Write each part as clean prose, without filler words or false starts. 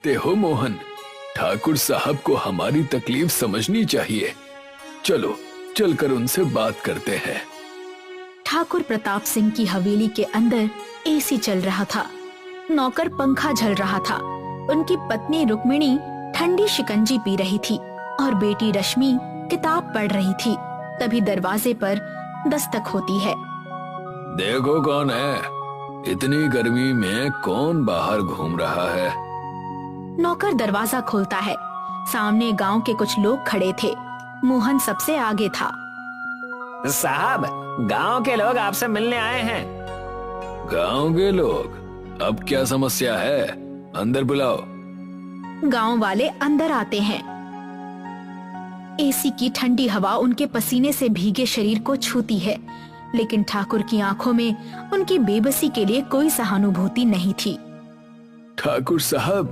करते हो मोहन? ठाकुर साहब को हमारी तकलीफ समझनी चाहिए। चलो चलकर उनसे बात करते हैं। ठाकुर प्रताप सिंह की हवेली के अंदर एसी चल रहा था। नौकर पंखा झल रहा था। उनकी पत्नी रुक्मिणी ठंडी शिकंजी पी रही थी और बेटी रश्मि किताब पढ़ रही थी। तभी दरवाजे पर दस्तक होती है। देखो कौन है? इतनी गर्मी में कौन बाहर घूम रहा है? नौकर दरवाजा खोलता है। सामने गांव के कुछ लोग खड़े थे। मोहन सबसे आगे था। साहब, गांव के लोग आपसे मिलने आए हैं। गांव के लोग? अब क्या समस्या है? अंदर बुलाओ। गांव वाले अंदर आते हैं। एसी की ठंडी हवा उनके पसीने से भीगे शरीर को छूती है, लेकिन ठाकुर की आंखों में उनकी बेबसी के लिए कोई सहानुभूति नहीं थी। ठाकुर साहब,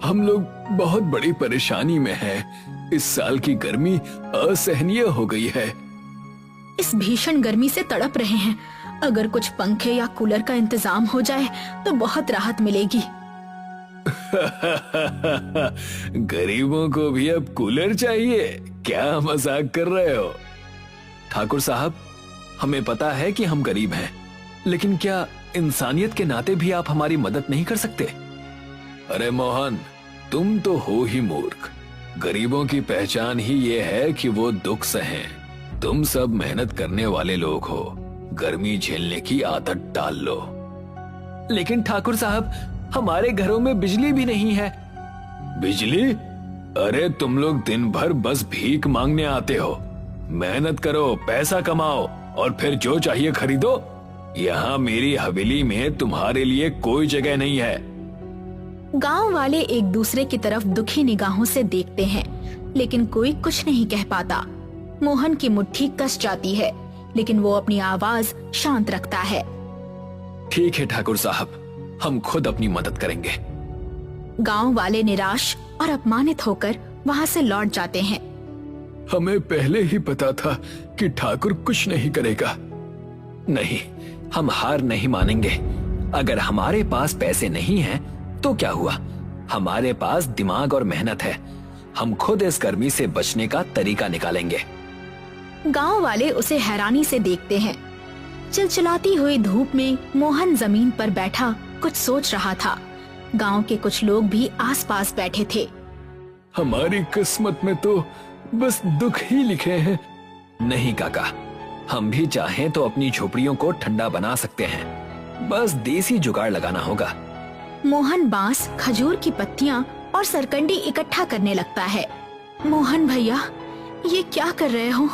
हम लोग बहुत बड़ी परेशानी में हैं। इस साल की गर्मी असहनीय हो गई है। इस भीषण गर्मी से तड़प रहे हैं। अगर कुछ पंखे या कूलर का इंतजाम हो जाए तो बहुत राहत मिलेगी। गरीबों को भी अब कूलर चाहिए? क्या मजाक कर रहे हो? ठाकुर साहब, हमें पता है कि हम गरीब हैं, लेकिन क्या इंसानियत के नाते भी आप हमारी मदद नहीं कर सकते? अरे मोहन, तुम तो हो ही मूर्ख। गरीबों की पहचान ही ये है कि वो दुख सहें। तुम सब मेहनत करने वाले लोग हो। गर्मी झेलने की आदत डाल लो। लेकिन ठाकुर साहब, हमारे घरों में बिजली भी नहीं है। बिजली? अरे तुम लोग दिन भर बस भीख मांगने आते हो। मेहनत करो, पैसा कमाओ और फिर जो चाहिए खरीदो। यहाँ मेरी हवेली में तुम्हारे लिए कोई जगह नहीं है। गांव वाले एक दूसरे की तरफ दुखी निगाहों से देखते हैं, लेकिन कोई कुछ नहीं कह पाता। मोहन की मुट्ठी कस जाती है, लेकिन वो अपनी आवाज शांत रखता है। ठीक है ठाकुर साहब, हम खुद अपनी मदद करेंगे। गांव वाले निराश और अपमानित होकर वहाँ से लौट जाते हैं। हमें पहले ही पता था कि ठाकुर कुछ नहीं करेगा। नहीं, हम हार नहीं मानेंगे। अगर हमारे पास पैसे नहीं हैं, तो क्या हुआ? हमारे पास दिमाग और मेहनत है। हम खुद इस गर्मी से बचने का तरीका निकालेंगे। गांव वाले उसे हैरानी से देखते हैं। चिलचिलाती हुई धूप में मोहन जमीन पर बैठा कुछ सोच रहा था। गांव के कुछ लोग भी आसपास बैठे थे। हमारी किस्मत में तो बस दुख ही लिखे हैं। नहीं काका, हम भी चाहें तो अपनी झोपड़ियों को ठंडा बना सकते हैं। बस देसी जुगाड़ लगाना होगा। मोहन बांस, खजूर की पत्तियां और सरकंडी इकट्ठा करने लगता है। मोहन भैया, ये क्या कर रहे हो?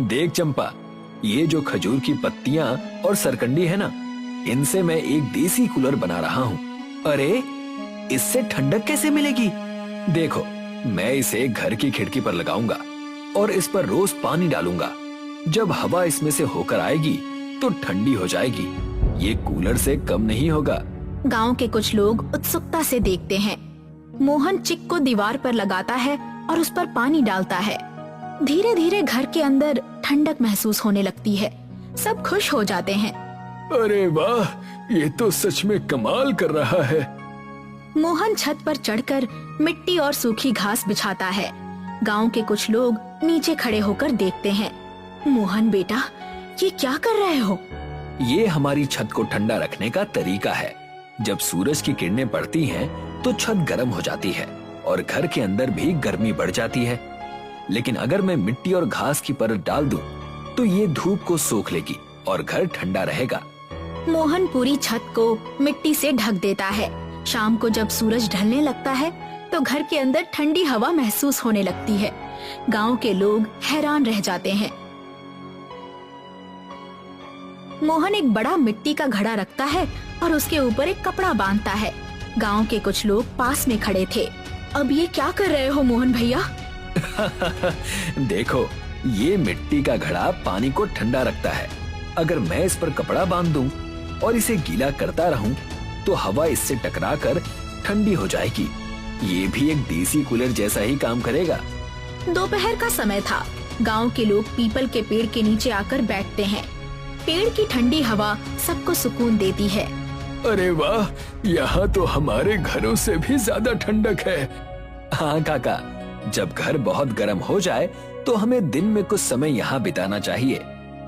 देख चंपा, ये जो खजूर की पत्तियां और सरकंडी है ना, इनसे मैं एक देसी कूलर बना रहा हूँ। अरे, इससे ठंडक कैसे मिलेगी? देखो, मैं इसे घर की खिड़की पर लगाऊंगा और इस पर रोज पानी डालूंगा। जब हवा इसमें से होकर आएगी तो ठंडी हो जाएगी। ये कूलर से कम नहीं होगा। गांव के कुछ लोग उत्सुकता से देखते हैं। मोहन चिक को दीवार पर लगाता है और उस पर पानी डालता है। धीरे धीरे घर के अंदर ठंडक महसूस होने लगती है। सब खुश हो जाते हैं। अरे वाह, ये तो सच में कमाल कर रहा है। मोहन छत पर चढ़कर मिट्टी और सूखी घास बिछाता है। गांव के कुछ लोग नीचे खड़े होकर देखते हैं। मोहन बेटा, ये क्या कर रहे हो? ये हमारी छत को ठंडा रखने का तरीका है। जब सूरज की किरणें पड़ती हैं, तो छत गर्म हो जाती है और घर के अंदर भी गर्मी बढ़ जाती है। लेकिन अगर मैं मिट्टी और घास की परत डाल दूं, तो ये धूप को सोख लेगी और घर ठंडा रहेगा। मोहन पूरी छत को मिट्टी से ढक देता है। शाम को जब सूरज ढलने लगता है, तो घर के अंदर ठंडी हवा महसूस होने लगती है। गांव के लोग हैरान रह जाते हैं। मोहन एक बड़ा मिट्टी का घड़ा रखता है और उसके ऊपर एक कपड़ा बांधता है। गांव के कुछ लोग पास में खड़े थे। अब ये क्या कर रहे हो मोहन भैया? देखो, ये मिट्टी का घड़ा पानी को ठंडा रखता है। अगर मैं इस पर कपड़ा बांध दूं और इसे गीला करता रहूं, तो हवा इससे टकराकर ठंडी हो जाएगी। ये भी एक देसी कूलर जैसा ही काम करेगा। दोपहर का समय था। गांव के लोग पीपल के पेड़ के नीचे आकर बैठते हैं। पेड़ की ठंडी हवा सबको सुकून देती है। अरे वाह, यहाँ तो हमारे घरों से भी ज्यादा ठंडक है। हाँ काका, जब घर बहुत गर्म हो जाए तो हमें दिन में कुछ समय यहाँ बिताना चाहिए।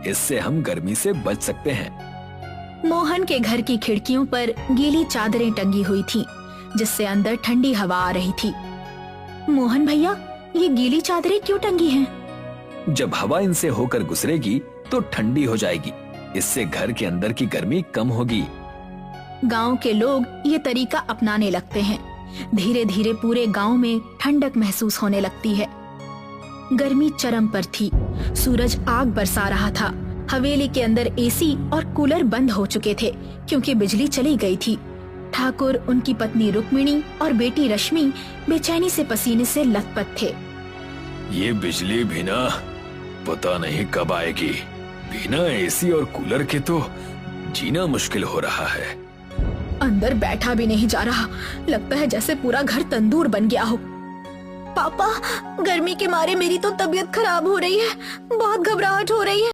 इससे हम गर्मी से बच सकते हैं। मोहन के घर की खिड़कियों पर गीली चादरें टंगी हुई थीं, जिससे अंदर ठंडी हवा आ रही थी। मोहन भैया, ये गीली चादरें क्यों टंगी हैं? जब हवा इनसे होकर गुजरेगी तो ठंडी हो जाएगी। इससे घर के अंदर की गर्मी कम होगी। गांव के लोग ये तरीका अपनाने लगते हैं। धीरे धीरे पूरे गांव में ठंडक महसूस होने लगती है। गर्मी चरम पर थी। सूरज आग बरसा रहा था। हवेली के अंदर एसी और कूलर बंद हो चुके थे क्योंकि बिजली चली गई थी। ठाकुर, उनकी पत्नी रुक्मिणी और बेटी रश्मि बेचैनी से पसीने से लथपथ थे। ये बिजली भी ना पता नहीं कब आएगी। बिना एसी और कूलर के तो जीना मुश्किल हो रहा है। अंदर बैठा भी नहीं जा रहा। लगता है जैसे पूरा घर तंदूर बन गया हो। पापा, गर्मी के मारे मेरी तो तबीयत खराब हो रही है। बहुत घबराहट हो रही है।